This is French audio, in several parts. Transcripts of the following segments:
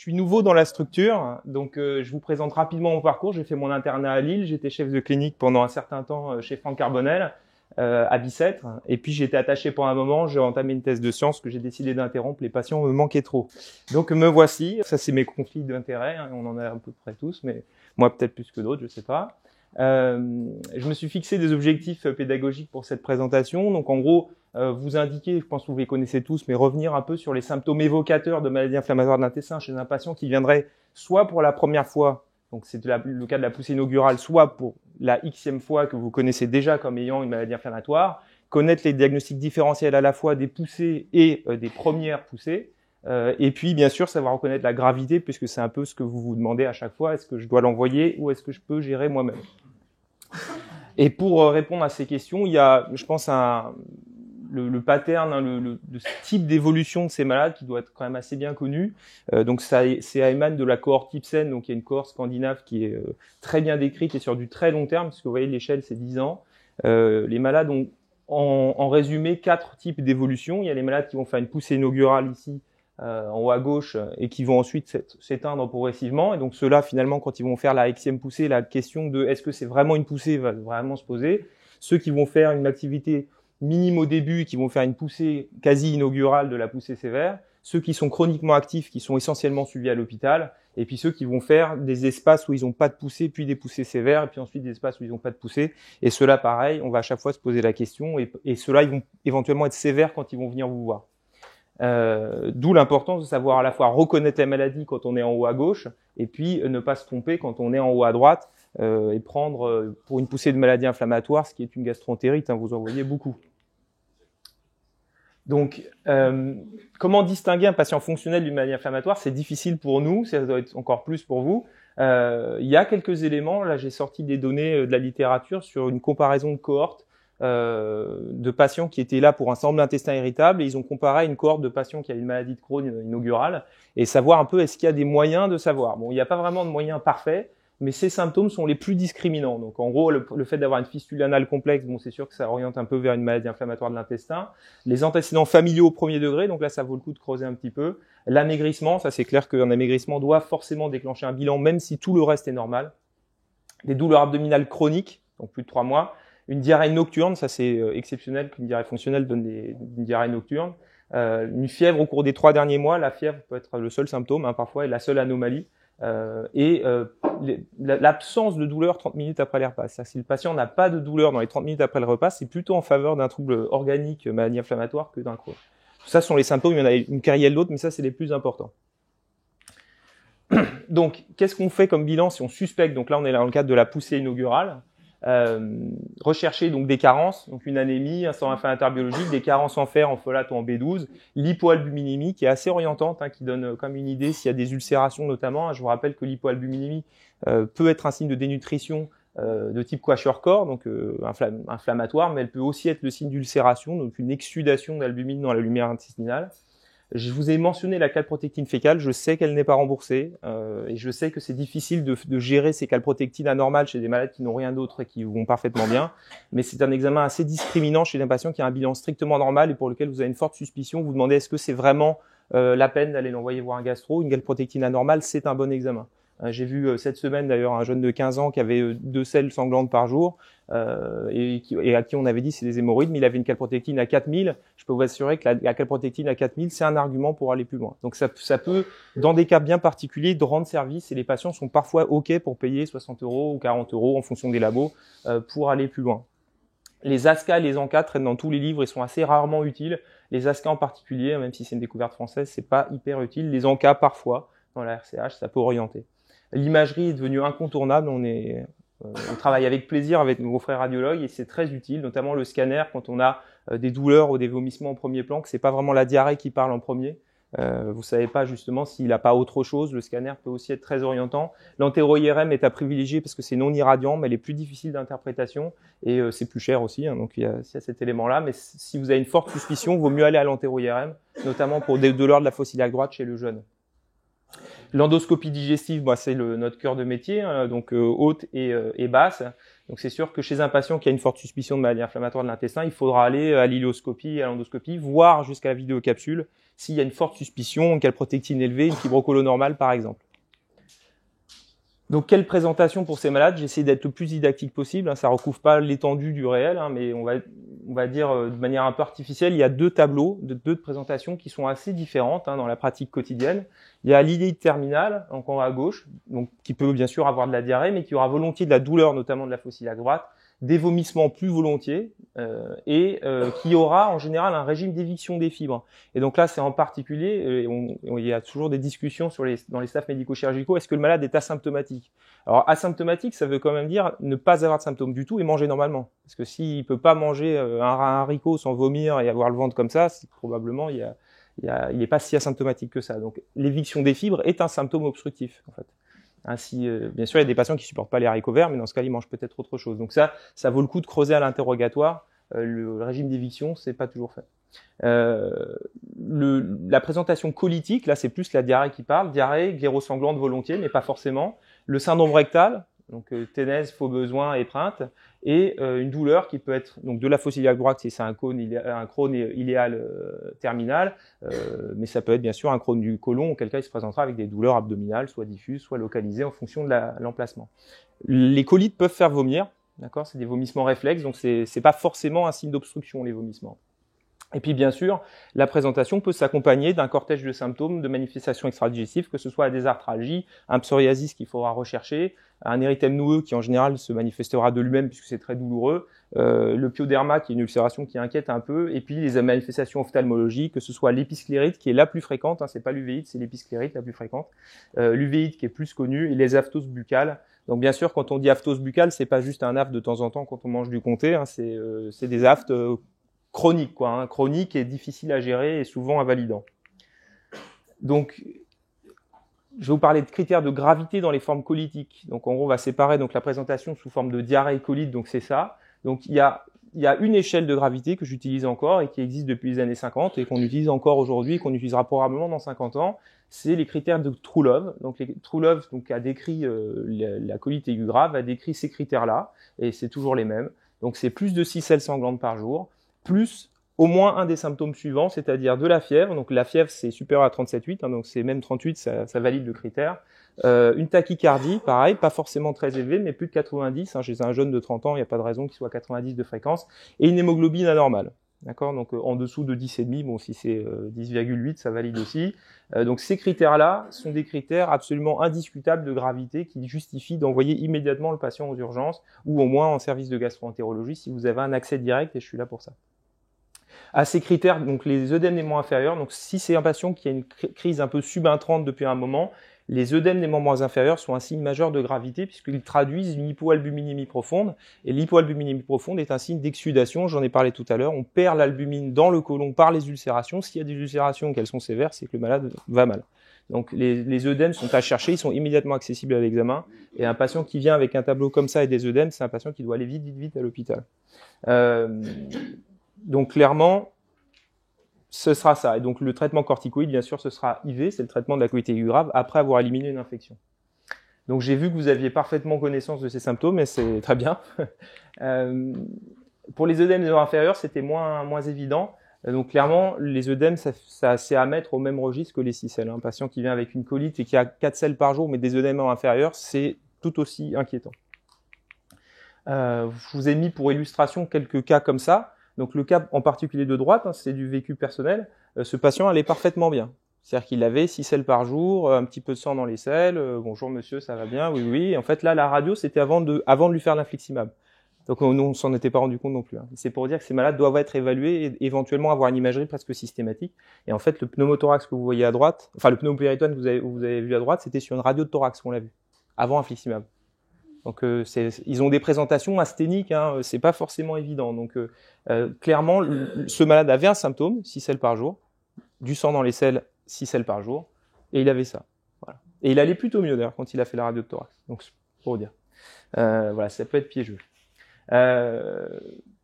Je suis nouveau dans la structure, donc je vous présente rapidement mon parcours. J'ai fait mon internat à Lille, j'étais chef de clinique pendant un certain temps chez Franck Carbonel à Bicêtre, et puis j'ai été attaché pendant un moment, j'ai entamé une thèse de sciences que j'ai décidé d'interrompre, les patients me manquaient trop. Donc me voici, ça c'est mes conflits d'intérêts, hein, on en a à peu près tous, mais moi peut-être plus que d'autres, je sais pas. Je me suis fixé des objectifs pédagogiques pour cette présentation, donc en gros, vous indiquer, je pense que vous les connaissez tous, mais revenir un peu sur les symptômes évocateurs de maladies inflammatoires de l'intestin chez un patient qui viendrait soit pour la première fois, donc c'est le cas de la poussée inaugurale, soit pour la xème fois que vous connaissez déjà comme ayant une maladie inflammatoire, connaître les diagnostics différentiels à la fois des poussées et des premières poussées, et puis bien sûr savoir reconnaître la gravité, puisque c'est un peu ce que vous vous demandez à chaque fois, est-ce que je dois l'envoyer ou est-ce que je peux gérer moi-même? Et pour répondre à ces questions, il y a, je pense, le pattern, hein, le type d'évolution de ces malades qui doit être quand même assez bien connu. Donc ça émane de la cohorte Ipsen, donc il y a une cohorte scandinave qui est très bien décrite et sur du très long terme, puisque vous voyez l'échelle c'est 10 ans. Les malades ont en résumé 4 types d'évolution. Il y a les malades qui vont faire une poussée inaugurale ici, en haut à gauche, et qui vont ensuite s'éteindre progressivement. Et donc ceux-là, finalement, quand ils vont faire la xème poussée, la question de est-ce que c'est vraiment une poussée va vraiment se poser. Ceux qui vont faire une activité minime au début, qui vont faire une poussée quasi inaugurale de la poussée sévère, ceux qui sont chroniquement actifs, qui sont essentiellement suivis à l'hôpital, et puis ceux qui vont faire des espaces où ils n'ont pas de poussée, puis des poussées sévères, et puis ensuite des espaces où ils n'ont pas de poussée. Et ceux-là, pareil, on va à chaque fois se poser la question, et ceux-là, ils vont éventuellement être sévères quand ils vont venir vous voir. D'où l'importance de savoir à la fois reconnaître la maladie quand on est en haut à gauche, et puis ne pas se tromper quand on est en haut à droite, et prendre pour une poussée de maladie inflammatoire, ce qui est une gastroentérite, hein, vous en voyez beaucoup. Donc, comment distinguer un patient fonctionnel d'une maladie inflammatoire? C'est difficile pour nous, ça doit être encore plus pour vous. Il y a quelques éléments, là j'ai sorti des données de la littérature sur une comparaison de cohortes de patients qui étaient là pour un syndrome d'intestin irritable, et ils ont comparé une cohorte de patients qui avaient une maladie de Crohn inaugurale, et savoir un peu est-ce qu'il y a des moyens de savoir. Bon, il n'y a pas vraiment de moyens parfaits, mais ces symptômes sont les plus discriminants. Donc, en gros, le fait d'avoir une fistule anale complexe, bon, c'est sûr que ça oriente un peu vers une maladie inflammatoire de l'intestin. Les antécédents familiaux au premier degré, donc là, ça vaut le coup de creuser un petit peu. L'amaigrissement, ça c'est clair qu'un amaigrissement doit forcément déclencher un bilan, même si tout le reste est normal. Des douleurs abdominales chroniques, donc plus de 3 mois. Une diarrhée nocturne, ça c'est exceptionnel qu'une diarrhée fonctionnelle donne une diarrhée nocturne. Une fièvre au cours des 3 derniers mois, la fièvre peut être le seul symptôme, hein, parfois, et la seule anomalie. L'absence de douleur 30 minutes après les repas. Si le patient n'a pas de douleur dans les 30 minutes après le repas, c'est plutôt en faveur d'un trouble organique, maladie inflammatoire, que d'un Crohn. Ça sont les symptômes, il y en a une kyrielle d'autres, mais ça c'est les plus importants. Donc, qu'est-ce qu'on fait comme bilan si on suspecte? Donc là, on est dans le cadre de la poussée inaugurale. Rechercher donc des carences, donc une anémie, un syndrome inflammatoire biologique, des carences en fer, en folate ou en B12, l'hypoalbuminémie qui est assez orientante, hein, qui donne comme une idée s'il y a des ulcérations notamment. Hein. Je vous rappelle que l'hypoalbuminémie peut être un signe de dénutrition de type Kwashiorkor, donc inflammatoire, mais elle peut aussi être le signe d'ulcération, donc une exsudation d'albumine dans la lumière intestinale. Je vous ai mentionné la calprotectine fécale, je sais qu'elle n'est pas remboursée et je sais que c'est difficile de gérer ces calprotectines anormales chez des malades qui n'ont rien d'autre et qui vont parfaitement bien, mais c'est un examen assez discriminant chez un patient qui a un bilan strictement normal et pour lequel vous avez une forte suspicion, vous vous demandez est-ce que c'est vraiment la peine d'aller l'envoyer voir un gastro. Une calprotectine anormale, c'est un bon examen. J'ai vu cette semaine d'ailleurs un jeune de 15 ans qui avait 2 selles sanglantes par jour et à qui on avait dit c'est des hémorroïdes, mais il avait une calprotectine à 4000. Je peux vous assurer que la calprotectine à 4000, c'est un argument pour aller plus loin. Donc ça peut, dans des cas bien particuliers, de rendre service et les patients sont parfois OK pour payer 60 € ou 40 € en fonction des labos pour aller plus loin. Les ASCA et les ANCA traînent dans tous les livres et sont assez rarement utiles. Les ASCA en particulier, même si c'est une découverte française, c'est pas hyper utile. Les ANCA parfois, dans la RCH, ça peut orienter. L'imagerie est devenue incontournable, on travaille avec plaisir avec nos frères radiologues et c'est très utile, notamment le scanner quand on a des douleurs ou des vomissements en premier plan, que c'est pas vraiment la diarrhée qui parle en premier. Vous savez pas justement s'il n'a pas autre chose, le scanner peut aussi être très orientant. L'entéro-IRM est à privilégier parce que c'est non irradiant, mais elle est plus difficile d'interprétation et c'est plus cher aussi, hein, donc il y a cet élément-là. Mais si vous avez une forte suspicion, il vaut mieux aller à l'entéro-IRM, notamment pour des douleurs de la fosse iliaque droite chez le jeune. L'endoscopie digestive, bah, c'est notre cœur de métier, hein, donc haute et basse. Donc c'est sûr que chez un patient qui a une forte suspicion de maladie inflammatoire de l'intestin, il faudra aller à l'iléoscopie, à l'endoscopie, voire jusqu'à la vidéocapsule s'il y a une forte suspicion, une calprotectine élevée, une fibrocolonormale par exemple. Donc, quelle présentation pour ces malades? J'essaie d'être le plus didactique possible. Hein, ça recouvre pas l'étendue du réel, hein, mais on va dire de manière un peu artificielle, il y a deux tableaux, deux présentations qui sont assez différentes dans la pratique quotidienne. Il y a l'iléite terminale, donc en haut à gauche, donc qui peut bien sûr avoir de la diarrhée, mais qui aura volontiers de la douleur, notamment de la fosse iliaque droite, des vomissements plus volontiers, et qui aura en général un régime d'éviction des fibres. Et donc là, c'est en particulier, il y a toujours des discussions dans les staffs médico-chirurgicaux, est-ce que le malade est asymptomatique? Alors asymptomatique, ça veut quand même dire ne pas avoir de symptômes du tout et manger normalement. Parce que s'il peut pas manger un haricot sans vomir et avoir le ventre comme ça, c'est probablement il n'est pas si asymptomatique que ça. Donc l'éviction des fibres est un symptôme obstructif en fait. Ainsi, bien sûr, il y a des patients qui supportent pas les haricots verts, mais dans ce cas, ils mangent peut-être autre chose. Donc ça vaut le coup de creuser à l'interrogatoire. Le régime d'éviction, c'est pas toujours fait. La présentation colitique, là, c'est plus la diarrhée qui parle. Diarrhée, gléro-sanglante volontiers, mais pas forcément. Le syndrome rectal, donc ténèse, faux besoin, épreinte, et une douleur qui peut être donc de la fosse iliaque droite si c'est un cône iléal terminal, mais ça peut être bien sûr un cône du côlon, auquel cas il se présentera avec des douleurs abdominales, soit diffuses, soit localisées en fonction de l'emplacement. Les colites peuvent faire vomir, d'accord, c'est des vomissements réflexes, donc c'est pas forcément un signe d'obstruction les vomissements. Et puis bien sûr, la présentation peut s'accompagner d'un cortège de symptômes, de manifestations extradigestives, que ce soit des arthralgies, un psoriasis qu'il faudra rechercher, un érythème noueux qui en général se manifestera de lui-même puisque c'est très douloureux, le pyoderma qui est une ulcération qui inquiète un peu, et puis les manifestations ophtalmologiques, que ce soit l'épisclérite qui est la plus fréquente, c'est pas l'uvéite, c'est l'épisclérite la plus fréquente, l'uvéite qui est plus connue, et les aphthoses buccales. Donc bien sûr, quand on dit aphthose buccale, c'est pas juste un aphte de temps en temps quand on mange du comté, c'est des aphtes chronique, chronique et difficile à gérer et souvent invalidant. Donc, je vais vous parler de critères de gravité dans les formes colitiques. Donc, en gros, on va séparer donc la présentation sous forme de diarrhée et colite, donc c'est ça. Donc, il y a une échelle de gravité que j'utilise encore et qui existe depuis les années 50 et qu'on utilise encore aujourd'hui et qu'on utilisera probablement dans 50 ans. C'est les critères de True-Love. Donc, True-Love a décrit la colite aiguë grave, a décrit ces critères-là et c'est toujours les mêmes. Donc, c'est plus de 6 selles sanglantes par jour, plus au moins un des symptômes suivants, c'est-à-dire de la fièvre. Donc la fièvre, c'est supérieur à 37,8, donc c'est même 38, ça valide le critère. Une tachycardie, pareil, pas forcément très élevée, mais plus de 90. Chez un jeune de 30 ans, il n'y a pas de raison qu'il soit 90 de fréquence. Et une hémoglobine anormale. D'accord, donc en dessous de 10,5, bon, si c'est 10,8, ça valide aussi. Donc ces critères-là sont des critères absolument indiscutables de gravité qui justifient d'envoyer immédiatement le patient aux urgences ou au moins en service de gastro-entérologie si vous avez un accès direct, et je suis là pour ça. À ces critères, donc les œdèmes des membres inférieurs, donc si c'est un patient qui a une crise un peu subentrante depuis un moment, les œdèmes des membres inférieurs sont un signe majeur de gravité puisqu'ils traduisent une hypoalbuminémie profonde. Et l'hypoalbuminémie profonde est un signe d'exsudation, j'en ai parlé tout à l'heure. On perd l'albumine dans le côlon par les ulcérations. S'il y a des ulcérations, qu'elles sont sévères, c'est que le malade va mal. Donc les œdèmes sont à chercher, ils sont immédiatement accessibles à l'examen. Et un patient qui vient avec un tableau comme ça et des œdèmes, c'est un patient qui doit aller vite à l'hôpital. Donc clairement, ce sera ça. Et donc le traitement corticoïde, bien sûr, ce sera IV, c'est le traitement de la colite aiguë grave, après avoir éliminé une infection. Donc j'ai vu que vous aviez parfaitement connaissance de ces symptômes, et c'est très bien. Pour les œdèmes des membres inférieurs, c'était moins évident. Donc clairement, les œdèmes, c'est à mettre au même registre que les 6 selles. Un patient qui vient avec une colite et qui a 4 selles par jour, mais des œdèmes inférieurs, c'est tout aussi inquiétant. Je vous ai mis pour illustration quelques cas comme ça. Donc le cas en particulier de droite, c'est du vécu personnel. Ce patient allait parfaitement bien. C'est-à-dire qu'il avait 6 selles par jour, un petit peu de sang dans les selles. Bonjour monsieur, ça va bien? Oui. Et en fait là, la radio, c'était avant de lui faire l'infliximab. Donc nous, on s'en était pas rendu compte non plus. C'est pour dire que ces malades doivent être évalués et éventuellement avoir une imagerie presque systématique. Et en fait, le pneumothorax que vous voyez à droite, enfin le pneumopéritoine que vous avez vu à droite, c'était sur une radio de thorax qu'on l'a vu, avant infliximab. Donc ils ont des présentations asthéniques, c'est pas forcément évident. Donc clairement, ce malade avait un symptôme, 6 selles par jour, du sang dans les selles, 6 selles par jour, et il avait ça. Voilà. Et il allait plutôt mieux d'ailleurs quand il a fait la radio de thorax. Donc pour dire, voilà, ça peut être piégeux.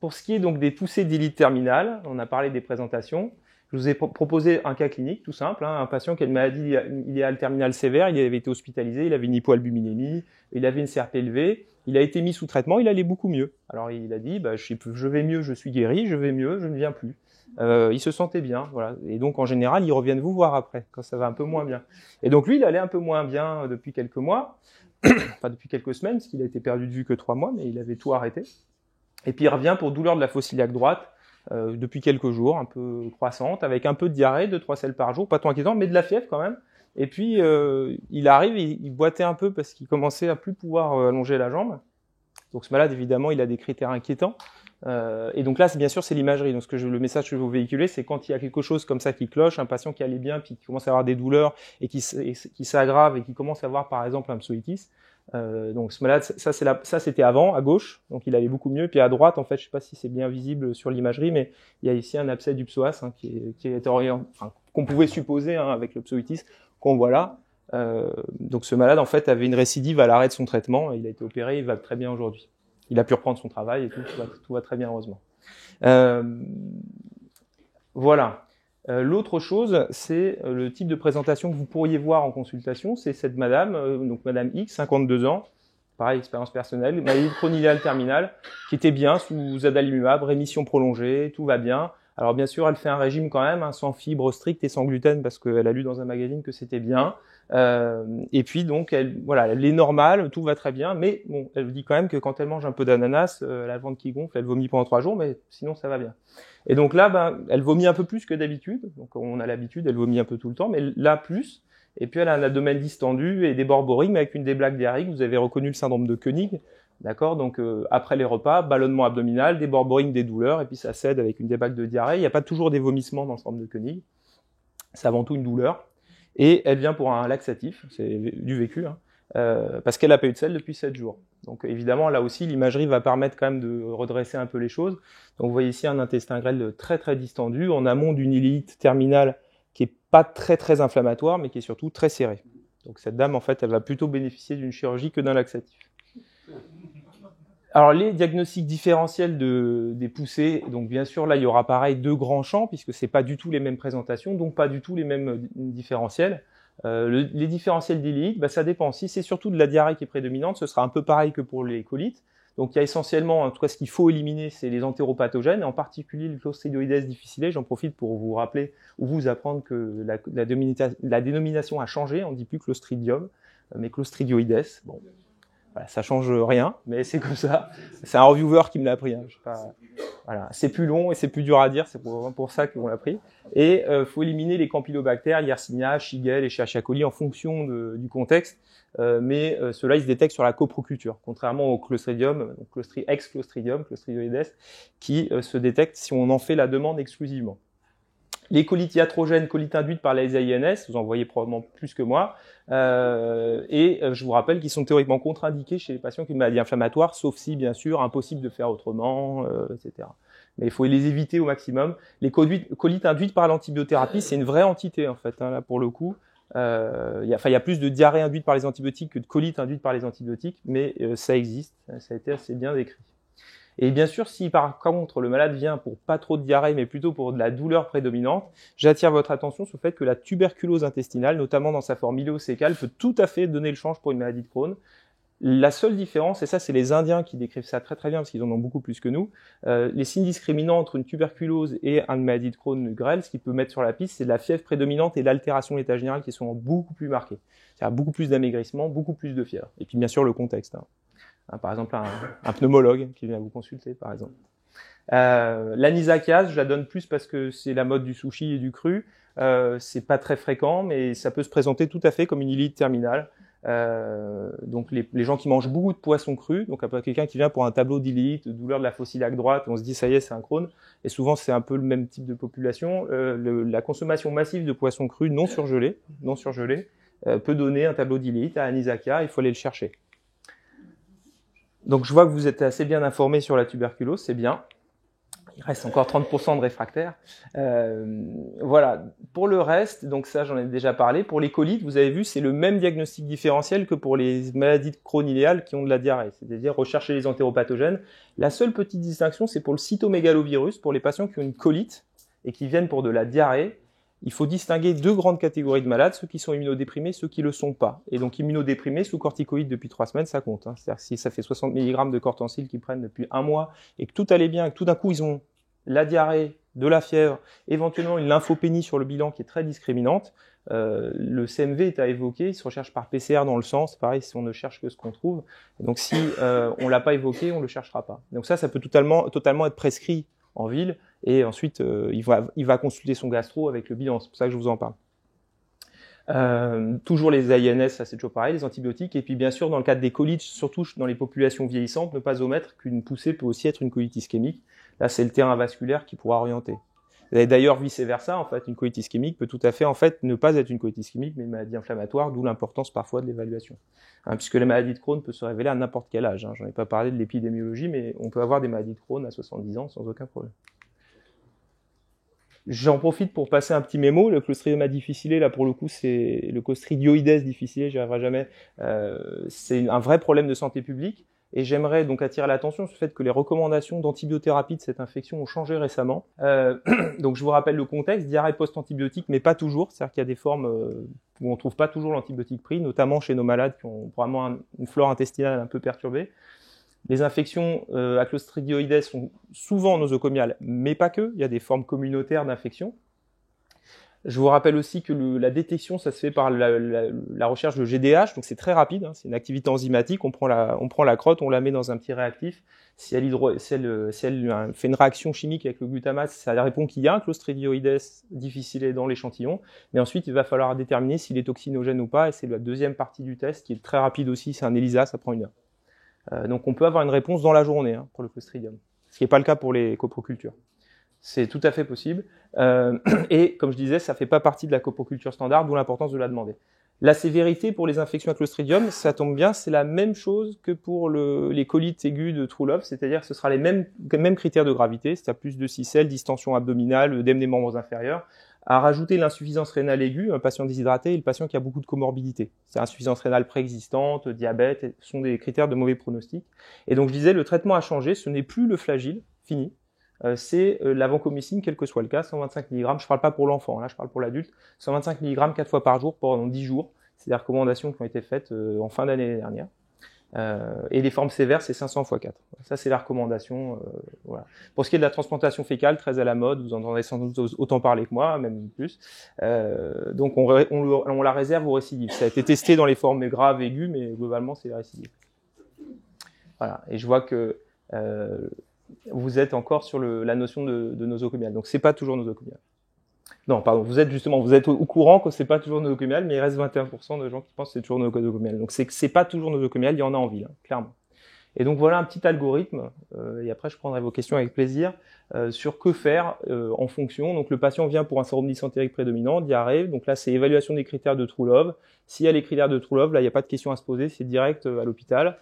Pour ce qui est donc des poussées d'élite terminale, on a parlé des présentations. Je vous ai proposé un cas clinique tout simple, hein, un patient qui a une maladie iléale terminale sévère, il avait été hospitalisé, il avait une hypoalbuminémie, il avait une CRP élevée, il a été mis sous traitement, il allait beaucoup mieux. Alors il a dit, je vais mieux, je suis guéri, je vais mieux, je ne viens plus. Il se sentait bien, voilà. Et donc en général, ils reviennent vous voir après, quand ça va un peu moins bien. Et donc lui, il allait un peu moins bien depuis quelques mois, enfin depuis quelques semaines, parce qu'il a été perdu de vue que 3 mois, mais il avait tout arrêté. Et puis il revient pour douleur de la fosse iliaque droite depuis quelques jours, un peu croissante, avec un peu de diarrhée, 2-3 selles par jour, pas trop inquiétant, mais de la fièvre quand même. Et puis il arrive, il boitait un peu parce qu'il commençait à plus pouvoir allonger la jambe. Donc ce malade, évidemment, il a des critères inquiétants. Et donc là, bien sûr, c'est l'imagerie. Donc le message que je vais vous véhiculer, c'est quand il y a quelque chose comme ça qui cloche, un patient qui allait bien, puis qui commence à avoir des douleurs et qui s'aggrave et qui commence à avoir, par exemple, un psoïtis. Donc ce malade, ça c'était avant, à gauche, donc il allait beaucoup mieux. Puis à droite, en fait, je sais pas si c'est bien visible sur l'imagerie, mais il y a ici un abcès du psoas qui est qu'on pouvait supposer avec le psoïtis qu'on voit là. Donc ce malade, en fait, avait une récidive à l'arrêt de son traitement. Il a été opéré, il va très bien aujourd'hui. Il a pu reprendre son travail et tout va très bien, heureusement. Voilà. L'autre chose, c'est le type de présentation que vous pourriez voir en consultation. C'est cette madame, donc madame X, 52 ans, pareil, expérience personnelle, maladie chronique terminale, qui était bien sous adalimumab, rémission prolongée, tout va bien. Alors bien sûr, elle fait un régime quand même, sans fibres strictes et sans gluten, parce qu'elle a lu dans un magazine que c'était bien. Et puis donc, elle est normale, tout va très bien, mais bon, elle dit quand même que quand elle mange un peu d'ananas, elle a le ventre qui gonfle, elle vomit pendant 3 jours, mais sinon ça va bien. Et donc là, elle vomit un peu plus que d'habitude, donc on a l'habitude, elle vomit un peu tout le temps, mais là plus. Et puis elle a un abdomen distendu et des borborigmes mais avec une déblaque diarrhéique. Vous avez reconnu le syndrome de Koenig, d'accord? Donc après les repas, ballonnement abdominal, des borborigmes, des douleurs, et puis ça cède avec une déblaque de diarrhée. Il n'y a pas toujours des vomissements dans le syndrome de Koenig, c'est avant tout une douleur. Et elle vient pour un laxatif, c'est du vécu, parce qu'elle n'a pas eu de selle depuis 7 jours. Donc évidemment, là aussi, l'imagerie va permettre quand même de redresser un peu les choses. Donc vous voyez ici un intestin grêle très très distendu, en amont d'une iléite terminale qui est pas très très inflammatoire, mais qui est surtout très serrée. Donc cette dame, en fait, elle va plutôt bénéficier d'une chirurgie que d'un laxatif. Alors les diagnostics différentiels des poussées, donc bien sûr là il y aura pareil 2 grands champs puisque c'est pas du tout les mêmes présentations, donc pas du tout les mêmes différentiels. Les différentiels d'iléite, ça dépend. Si c'est surtout de la diarrhée qui est prédominante, ce sera un peu pareil que pour les colites. Donc il y a essentiellement, en tout cas ce qu'il faut éliminer, c'est les entéropathogènes, en particulier le Clostridioides difficile. J'en profite pour vous rappeler ou vous apprendre que la dénomination a changé, on dit plus Clostridium, mais Clostridioides. Bon. Voilà, ça change rien, mais c'est comme ça. C'est un reviewer qui me l'a appris. Je sais pas. Voilà, c'est plus long et c'est plus dur à dire, c'est pour ça qu'on l'a pris. Et faut éliminer les campylobactères, Yersinia, Shigella et Escherichia coli en fonction du contexte. Mais ceux-là, ils se détectent sur la coproculture, contrairement au Clostridium, donc ex-Clostridium, Clostridioides, qui se détectent si on en fait la demande exclusivement. Les colites iatrogènes, colites induites par les AINS, vous en voyez probablement plus que moi, et je vous rappelle qu'ils sont théoriquement contre-indiqués chez les patients qui ont une maladie inflammatoire, sauf si, bien sûr, impossible de faire autrement, etc. Mais il faut les éviter au maximum. Les colites induites par l'antibiothérapie, c'est une vraie entité, en fait, là, pour le coup. Il y a plus de diarrhée induite par les antibiotiques que de colites induites par les antibiotiques, mais ça existe, ça a été assez bien décrit. Et bien sûr, si par contre le malade vient pour pas trop de diarrhée, mais plutôt pour de la douleur prédominante, j'attire votre attention sur le fait que la tuberculose intestinale, notamment dans sa forme iléosécale, peut tout à fait donner le change pour une maladie de Crohn. La seule différence, et ça c'est les Indiens qui décrivent ça très très bien parce qu'ils en ont beaucoup plus que nous, les signes discriminants entre une tuberculose et une maladie de Crohn grêle, ce qui peut mettre sur la piste, c'est la fièvre prédominante et l'altération de l'état général qui sont beaucoup plus marquées. C'est-à-dire beaucoup plus d'amaigrissement, beaucoup plus de fièvre. Et puis bien sûr le contexte. Par exemple, un pneumologue qui vient vous consulter, par exemple. L'anisacase, je la donne plus parce que c'est la mode du sushi et du cru. C'est pas très fréquent, mais ça peut se présenter tout à fait comme une iléite terminale. Donc les gens qui mangent beaucoup de poissons crus, donc après quelqu'un qui vient pour un tableau d'iléite, douleur de la fosse iliaque droite, on se dit ça y est, c'est un Crohn. Et souvent c'est un peu le même type de population. La consommation massive de poissons crus non surgelés peut donner un tableau d'iléite à anisacea. Il faut aller le chercher. Donc je vois que vous êtes assez bien informés sur la tuberculose, c'est bien. Il reste encore 30% de réfractaires. Voilà. Pour le reste, donc ça j'en ai déjà parlé. Pour les colites, vous avez vu, c'est le même diagnostic différentiel que pour les maladies de Crohn iléale qui ont de la diarrhée, c'est-à-dire rechercher les entéropathogènes. La seule petite distinction, c'est pour le cytomégalovirus, pour les patients qui ont une colite et qui viennent pour de la diarrhée, il faut distinguer deux grandes catégories de malades, ceux qui sont immunodéprimés, ceux qui le sont pas. Et donc immunodéprimés sous corticoïdes depuis 3 semaines, ça compte. C'est-à-dire si ça fait 60 mg de cortencil qu'ils prennent depuis 1 mois et que tout allait bien, et que tout d'un coup ils ont la diarrhée, de la fièvre, éventuellement une lymphopénie sur le bilan qui est très discriminante, le CMV est à évoquer, il se recherche par PCR dans le sang, c'est pareil si on ne cherche que ce qu'on trouve. Donc si on l'a pas évoqué, on le cherchera pas. Donc ça peut totalement être prescrit en ville, et ensuite il va consulter son gastro avec le bilan, c'est pour ça que je vous en parle. Toujours les AINS, ça c'est toujours pareil, les antibiotiques, et puis bien sûr dans le cadre des colites, surtout dans les populations vieillissantes, ne pas omettre qu'une poussée peut aussi être une colite ischémique. Là c'est le terrain vasculaire qui pourra orienter. Et d'ailleurs vice versa, en fait, une colite ischémique peut tout à fait en fait ne pas être une colite ischémique, mais une maladie inflammatoire, d'où l'importance parfois de l'évaluation. Puisque la maladie de Crohn peut se révéler à n'importe quel âge. J'en ai pas parlé de l'épidémiologie, mais on peut avoir des maladies de Crohn à 70 ans sans aucun problème. J'en profite pour passer un petit mémo. Le Clostridium difficile, là pour le coup, c'est le Clostridioides difficile, j'y arriverai jamais. C'est un vrai problème de santé publique. Et j'aimerais donc attirer l'attention sur le fait que les recommandations d'antibiothérapie de cette infection ont changé récemment. Donc je vous rappelle le contexte, diarrhée post-antibiotique, mais pas toujours. C'est-à-dire qu'il y a des formes où on ne trouve pas toujours l'antibiotique pris, notamment chez nos malades qui ont probablement une flore intestinale un peu perturbée. Les infections à Clostridioides sont souvent nosocomiales, mais pas que. Il y a des formes communautaires d'infection. Je vous rappelle aussi que la détection, ça se fait par la recherche de GDH, donc c'est très rapide, c'est une activité enzymatique, on prend la crotte, on la met dans un petit réactif, si elle fait une réaction chimique avec le glutamate, ça répond qu'il y a un Clostridioides difficile dans l'échantillon, mais ensuite il va falloir déterminer s'il est toxinogène ou pas, et c'est la deuxième partie du test qui est très rapide aussi, c'est un ELISA, ça prend 1 heure. Donc on peut avoir une réponse dans la journée pour le Clostridium, ce qui n'est pas le cas pour les coprocultures. C'est tout à fait possible. Et comme je disais, ça ne fait pas partie de la coproculture standard, d'où l'importance de la demander. La sévérité pour les infections à Clostridium, ça tombe bien, c'est la même chose que pour les colites aiguës de True Love, c'est-à-dire que ce sera les mêmes critères de gravité, c'est-à-dire plus de cicelle, distension abdominale, œdème des membres inférieurs, à rajouter l'insuffisance rénale aiguë, un patient déshydraté et le patient qui a beaucoup de comorbidités. C'est insuffisance rénale préexistante, diabète, ce sont des critères de mauvais pronostic. Et donc je disais, le traitement a changé, ce n'est plus le Flagyl, fini. C'est la vancomycine, quel que soit le cas, 125 mg, je ne parle pas pour l'enfant, là je parle pour l'adulte, 125 mg 4 fois par jour pendant 10 jours, c'est des recommandations qui ont été faites en fin d'année dernière. Et les formes sévères, c'est 500 x 4. Ça, c'est la recommandation. Voilà. Pour ce qui est de la transplantation fécale, très à la mode, vous en entendez sans doute autant parler que moi, même plus. Donc on la réserve aux récidives. Ça a été testé dans les formes graves, aiguës, mais globalement, c'est les récidives. Voilà. Et je vois que vous êtes encore sur la notion de nosocomial. Donc c'est pas toujours nosocomial. Non, pardon, vous êtes au courant que c'est pas toujours nosocomial, mais il reste 21% de gens qui pensent que c'est toujours nosocomial. Donc c'est pas toujours nosocomial, il y en a en ville, clairement. Et donc voilà un petit algorithme, et après je prendrai vos questions avec plaisir, sur que faire en fonction. Donc le patient vient pour un syndrome dysentérique prédominant, diarrhée, donc là c'est évaluation des critères de True Love. S'il y a les critères de True Love, là il n'y a pas de question à se poser, c'est direct à l'hôpital.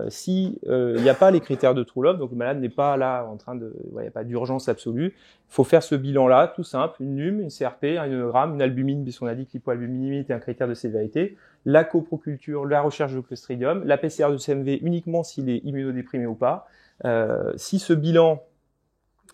Si il n'y a pas les critères de True Love, donc le malade n'est pas là en train de, il n'y a pas d'urgence absolue, il faut faire ce bilan-là, tout simple, une NUM, une CRP, un ionogramme, une albumine, puisqu'on a dit que l'hypoalbuminémie est un critère de sévérité, la coproculture, la recherche de Clostridium, la PCR de CMV uniquement s'il est immunodéprimé ou pas. Si ce bilan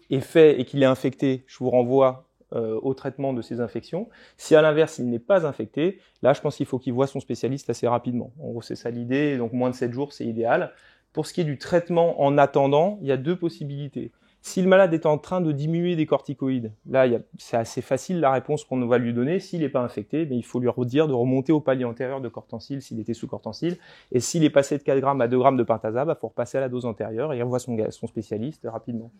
est fait et qu'il est infecté, je vous renvoie au traitement de ces infections. Si à l'inverse, il n'est pas infecté, là, je pense qu'il faut qu'il voit son spécialiste assez rapidement. En gros, c'est ça l'idée, donc moins de 7 jours, c'est idéal. Pour ce qui est du traitement en attendant, il y a 2 possibilités. Si le malade est en train de diminuer des corticoïdes, là, c'est assez facile la réponse qu'on va lui donner. S'il n'est pas infecté, mais il faut lui redire de remonter au palier antérieur de cortencil s'il était sous cortencil. Et s'il est passé de 4 grammes à 2 grammes de pentasa, il faut repasser à la dose antérieure et il revoit son spécialiste rapidement.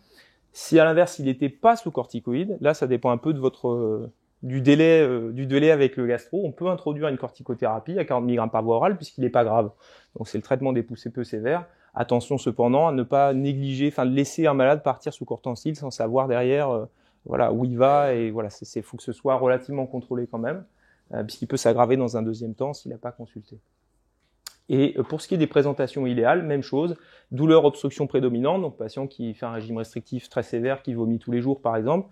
Si à l'inverse, il n'était pas sous corticoïde, là, ça dépend un peu de du délai avec le gastro. On peut introduire une corticothérapie à 40 mg par voie orale puisqu'il n'est pas grave. Donc, c'est le traitement des poussées peu sévères. Attention cependant à ne pas négliger, de laisser un malade partir sous cortencil sans savoir derrière, où il va. Et voilà, faut que ce soit relativement contrôlé quand même, puisqu'il peut s'aggraver dans un deuxième temps s'il n'a pas consulté. Et pour ce qui est des présentations idéales, même chose, douleur, obstruction prédominante, donc patient qui fait un régime restrictif très sévère, qui vomit tous les jours par exemple,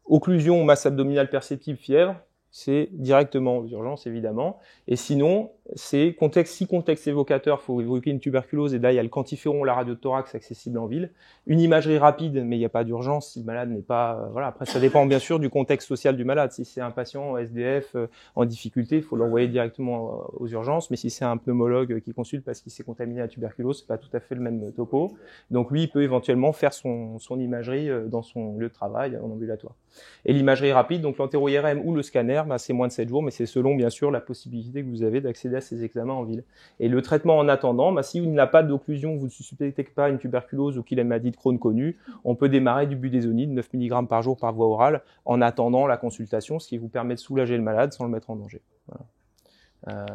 occlusion, masse abdominale perceptible, fièvre, c'est directement aux urgences évidemment, et sinon, c'est si contexte évocateur, il faut évoquer une tuberculose, et là il y a le quantiferon, la radiothorax accessible en ville. Une imagerie rapide, mais il n'y a pas d'urgence si le malade n'est pas... voilà. Après, ça dépend bien sûr du contexte social du malade. Si c'est un patient SDF en difficulté, il faut l'envoyer directement aux urgences, mais si c'est un pneumologue qui consulte parce qu'il s'est contaminé à la tuberculose, c'est pas tout à fait le même topo. Donc lui, il peut éventuellement faire son imagerie dans son lieu de travail en ambulatoire. Et l'imagerie rapide, donc l'entéro-IRM ou le scanner, c'est moins de 7 jours, mais c'est selon bien sûr la possibilité que vous avez d'accéder à ces examens en ville. Et le traitement en attendant, si vous n'a pas d'occlusion, vous ne suspectez pas une tuberculose ou qu'il a une maladie de Crohn connue, on peut démarrer du budesonide, 9 mg par jour par voie orale, en attendant la consultation, ce qui vous permet de soulager le malade sans le mettre en danger. Voilà.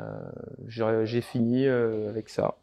J'ai fini avec ça.